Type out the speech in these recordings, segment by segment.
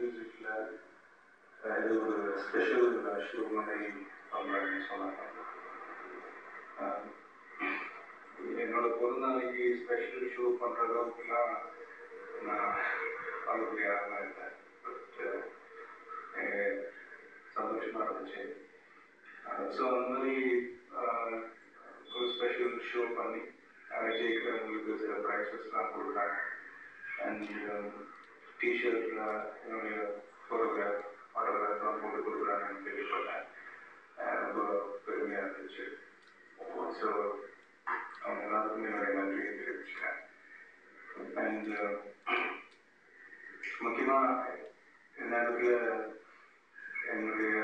மியூசிக்கில் இது ஒரு ஸ்பெஷல் ஷோ மாதிரி பண்ணுறாங்கன்னு சொன்னாங்க. என்னோட பிறந்தநாளைக்கு ஸ்பெஷல் ஷோ பண்ணுற அளவுக்குலாம் நான் பார்க்கக்கூடிய ஆளாக இல்லை. பட் சந்தோஷமாக இருந்துச்சு. ஸோ அந்த மாதிரி ஒரு ஸ்பெஷல் ஷோ பண்ணி ஜெயிக்கிறவங்களுக்கு சில ப்ரைஸஸ்லாம் கொடுக்குறாங்க. அண்ட் டிஷர்ட் என்னுடைய ஃபோட்டோகிராஃப் ஆட்டோகிராஃப்லாம் போட்டு கொடுக்குறாங்கன்னு கேள்விப்பட்டேன். ரொம்ப பெருமையாக இருந்துச்சு. ஸோ அவங்க எல்லாருக்குமே என்னுடைய நன்றியை தெரிவிச்சுக்கிறேன். அண்ட் முக்கியமாக இந்த நேரத்தில் என்னுடைய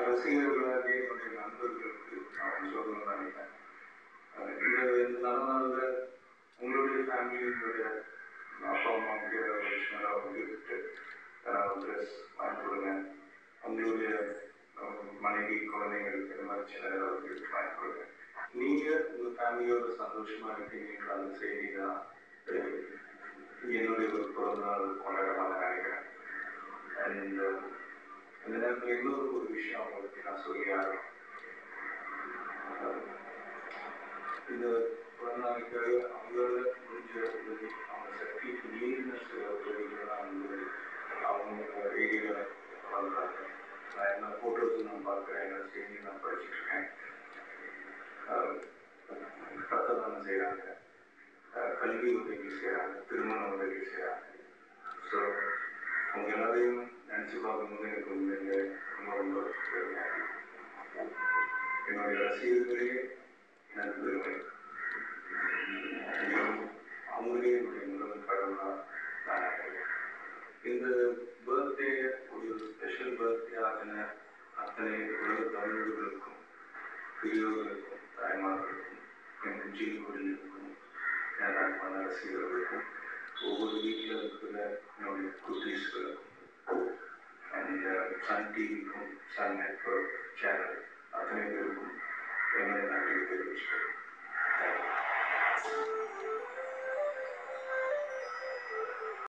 ரசிகர்களாக என்னுடைய நண்பர்களுக்கு நான் சொல்லணும்னு நினைக்கிறேன். இந்த நல்ல நாளில் உங்களுடைய ஃபேமிலியினுடைய அப்பா அம்மாவுக்கு ஏதாவது சின்னதாக வந்து ஏதாவது ட்ரெஸ் வாங்கி கொடுங்க. உங்களுடைய மனைவி குழந்தைங்களுக்கு இந்த மாதிரி சின்ன ஏதாவது வாங்கி கொடுங்க. நீங்கள் உங்கள் ஃபேமிலியோட சந்தோஷமாக இருக்கீங்கன்ற அந்த செய்தி தான் என்னுடைய ஒரு பிறந்தநாள் கொண்டாடமாக நினைக்கிறேன். அண்ட் அந்த நேரத்தில் இன்னொரு ஒரு விஷயம் அவங்களுக்கு நான் சொல்லி ஆகணும். இந்த பிறந்தநாளுக்காக அவங்களோட முடிஞ்ச உதவி, அவங்க சக்திக்கு மீறின சில உதவிகள்லாம் வந்து அவங்க ரேடியோவில் வளர்றாங்க. நான் என்ன ஃபோட்டோஸ் நான் பார்க்குறேன், என்ன செய்தி நான் படிச்சுட்ருக்கேன். ரத்த தானம் செய்கிறாங்க, கல்வி உதவி செய்கிறாங்க, திருமண உதவி செய்கிறாங்க. ஸோ அவங்க எல்லாரையும் நினச்சி பார்க்கும்போது எனக்கு உண்மையிலே ரொம்ப ரொம்ப பெருமையாக இருக்குது. என்னுடைய ரசிகர்களே எனக்கு பெருமை. அவங்களே என்னுடைய முதல் கடவுளாக நான் நினைக்கிறேன். இந்த பர்த்டே ஒரு ஸ்பெஷல் பர்த்டே ஆகின அத்தனை உலக தமிழர்களுக்கும், பெரியவர்களுக்கும், தாய்மார்களுக்கும், என் ஜீவர்களுக்கும், என் அன்பான ரசிகர்களுக்கும், ஒவ்வொரு வீட்டில் இருக்கிற என்னுடைய குட்டீஸ்களுக்கும், அண்ட் சன் டிவிக்கும், சன் நெட்வொர்க் சேனல் அத்தனை பேருக்கும் என்னுடைய நன்றியை தெரிவிச்சுக்கிறேன்.